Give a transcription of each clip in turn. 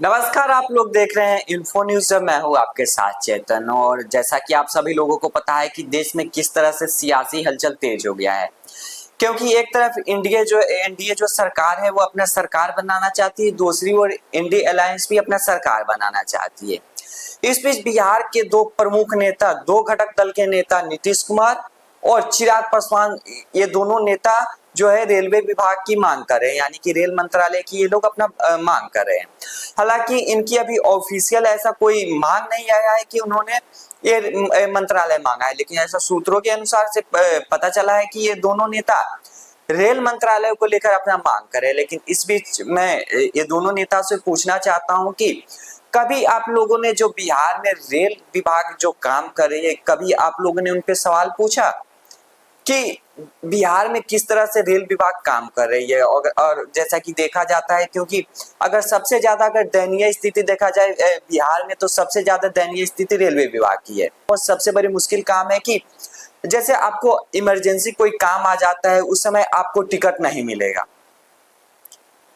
नमस्कार, आप लोग देख रहे हैं इन्फो न्यूज। मैं हूं आपके साथ चेतन। और जैसा कि आप सभी लोगों को पता है कि देश में किस तरह से सियासी हलचल तेज हो गया है, क्योंकि एक तरफ एनडीए जो सरकार है वो अपना सरकार बनाना चाहती है, दूसरी ओर इंडी अलायंस भी अपना सरकार बनाना चाहती है। इस बीच बिहार के दो प्रमुख नेता, दो घटक दल के नेता नीतीश कुमार और चिराग पासवान, ये दोनों नेता जो है रेलवे विभाग की मांग कर रहे हैं, यानी कि रेल मंत्रालय की ये लोग अपना मांग कर रहे हैं। हालांकि इनकी अभी ऑफिशियल ऐसा कोई मांग नहीं आया है कि उन्होंने ये मंत्रालय मांगा है, लेकिन ऐसा सूत्रों के अनुसार से पता चला है कि ये दोनों नेता रेल मंत्रालय को लेकर अपना मांग करे। लेकिन इस बीच मैं ये दोनों नेता से पूछना चाहता हूं कि कभी आप लोगों ने जो बिहार में रेल विभाग जो काम कर रही है, कभी आप लोगों ने उन पे सवाल पूछा कि बिहार में किस तरह से रेल विभाग काम कर रही है? और जैसा कि देखा जाता है, क्योंकि अगर सबसे ज्यादा अगर दयनीय स्थिति देखा जाए बिहार में, तो सबसे ज्यादा दयनीय स्थिति रेलवे विभाग की है। और सबसे बड़ी मुश्किल काम है कि जैसे आपको इमरजेंसी कोई काम आ जाता है, उस समय आपको टिकट नहीं मिलेगा।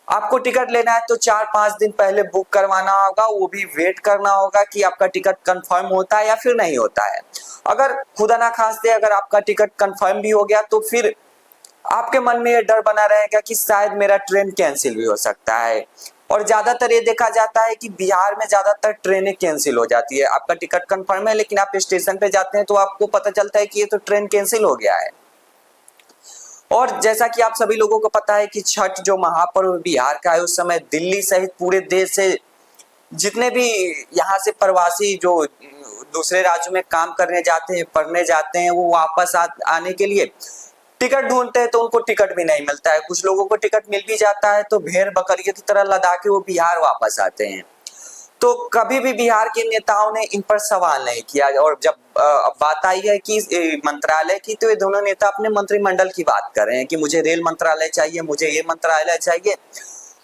आपको टिकट लेना है तो 4-5 दिन पहले बुक करवाना होगा, वो भी वेट करना होगा कि आपका टिकट कंफर्म होता है या फिर नहीं होता है। अगर खुदा ना खास्ते अगर आपका टिकट कंफर्म भी हो गया, तो फिर आपके मन में ये डर बना रहेगा कि शायद मेरा ट्रेन कैंसिल भी हो सकता है। और ज्यादातर ये देखा जाता है कि बिहार में ज्यादातर ट्रेनें कैंसिल हो जाती है। आपका टिकट कंफर्म है, लेकिन आप स्टेशन पे जाते हैं तो आपको पता चलता है कि ये तो ट्रेन कैंसिल हो गया है। और जैसा कि आप सभी लोगों को पता है कि छठ जो महापर्व बिहार का है, उस समय दिल्ली सहित पूरे देश से जितने भी यहाँ से प्रवासी जो दूसरे राज्यों में काम करने जाते हैं, पढ़ने जाते हैं, वो वापस आने के लिए टिकट ढूंढते हैं, तो उनको टिकट भी नहीं मिलता है। कुछ लोगों को टिकट मिल भी जाता है तो भेड़ बकरियों की तरह लदा के वो बिहार वापस आते हैं। तो कभी भी बिहार के नेताओं ने इन पर सवाल नहीं किया। और जब अब बात आई है कि मंत्रालय की, तो ये दोनों नेता अपने मंत्रिमंडल की बात कर रहे हैं कि मुझे रेल मंत्रालय चाहिए, मुझे ये मंत्रालय चाहिए।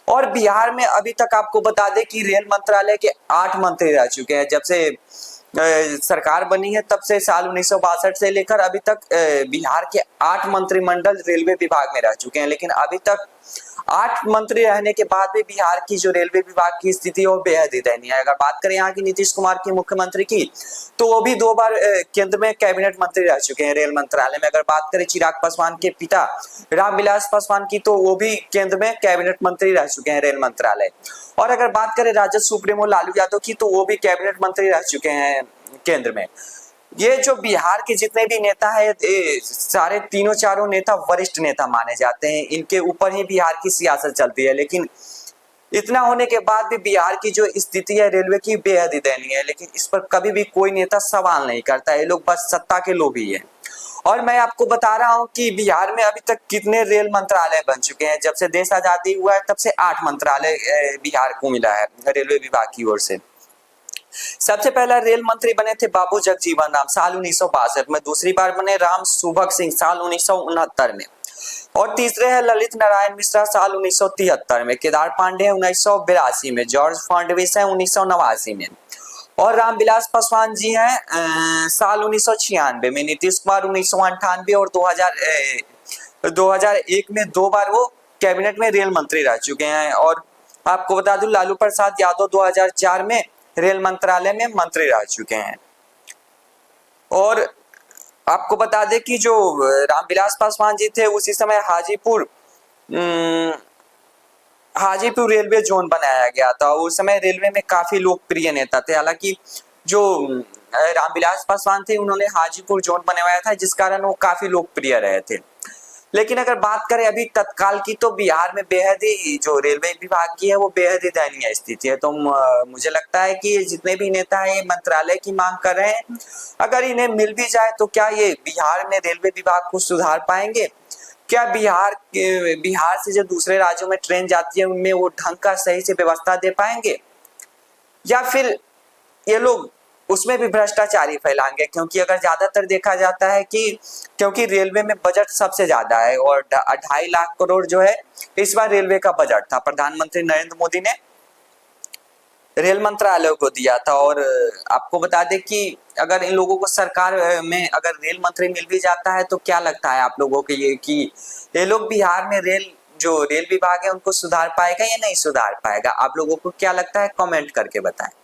और बिहार में अभी तक आपको बता दें कि रेल मंत्रालय के 8 मंत्री रह चुके हैं। जब से सरकार बनी है तब से साल 1962 से लेकर अभी तक बिहार के 8 मंत्रिमंडल रेलवे विभाग में रह चुके हैं। लेकिन अभी तक 8 मंत्री रहने के बाद भी बिहार की जो रेलवे विभाग की स्थिति है वो बेहद ही दयनीय है। अगर बात करें यहाँ की नीतीश कुमार की, मुख्यमंत्री की, तो वो भी 2 बार केंद्र में कैबिनेट मंत्री रह चुके हैं रेल मंत्रालय में। अगर बात करें चिराग पासवान के पिता रामविलास पासवान की, तो वो भी केंद्र में कैबिनेट मंत्री रह चुके हैं रेल मंत्रालय। और अगर बात करें राजद सुप्रीमो लालू यादव की, तो वो भी कैबिनेट मंत्री रह चुके हैं केंद्र में। ये जो बिहार के जितने भी नेता है, सारे तीनों चारों नेता वरिष्ठ नेता माने जाते हैं। इनके ऊपर ही बिहार की सियासत चलती है। लेकिन इतना होने के बाद भी बिहार की जो स्थिति है रेलवे की, बेहद ही दयनीय है। लेकिन इस पर कभी भी कोई नेता सवाल नहीं करता है। ये लोग बस सत्ता के लोभी हैं। और मैं आपको बता रहा हूं कि बिहार में अभी तक कितने रेल मंत्रालय बन चुके हैं। जब से देश आजादी हुआ है तब से 8 मंत्रालय बिहार को मिला है रेलवे विभाग की ओर से। सबसे पहला रेल मंत्री बने थे बाबू जगजीवन राम साल 1962 में। दूसरी बार बने राम सुभग सिंह साल 1969 में। और तीसरे हैं ललित नारायण मिश्रा साल 1973 में। केदार पांडे 1982 में। जॉर्ज फर्नांडिस है 1989 में। और रामविलास पासवान जी हैं साल 1996 में। नीतीश कुमार 1998 और 2001 में 2 बार वो कैबिनेट में रेल मंत्री रह चुके हैं। और आपको बता दूं, लालू प्रसाद यादव 2004 में रेल मंत्रालय में मंत्री रह चुके हैं। और आपको बता दें कि जो रामविलास पासवान जी थे, उसी समय हाजीपुर रेलवे जोन बनाया गया था। उस समय रेलवे में काफी लोकप्रिय नेता थे। हालांकि जो रामविलास पासवान थे, उन्होंने हाजीपुर जोन बनवाया था, जिस कारण वो काफी लोकप्रिय रहे थे। लेकिन अगर बात करें अभी तत्काल की, तो बिहार में बेहद ही जो रेलवे विभाग की है वो बेहद ही दयनीय स्थिति है। तो मुझे लगता है कि जितने भी नेता हैं मंत्रालय की मांग कर रहे हैं, अगर इन्हें मिल भी जाए तो क्या ये बिहार में रेलवे विभाग को सुधार पाएंगे? क्या बिहार से जो दूसरे राज्यों में ट्रेन जाती है उनमें वो ढंग का सही से व्यवस्था दे पाएंगे, या फिर ये लोग उसमें भी भ्रष्टाचारी फैलाएंगे? क्योंकि अगर ज्यादातर देखा जाता है कि क्योंकि रेलवे में बजट सबसे ज्यादा है, और 2.5 लाख करोड़ जो है इस बार रेलवे का बजट था। प्रधानमंत्री नरेंद्र मोदी ने रेल मंत्रालय को दिया था। और आपको बता दें कि अगर इन लोगों को सरकार में अगर रेल मंत्री मिल भी जाता है, तो क्या लगता है आप लोगों के लिए कि ये लोग बिहार में रेल जो रेल विभाग है उनको सुधार पाएगा या नहीं सुधार पाएगा? आप लोगों को क्या लगता है, कमेंट करके बताएं।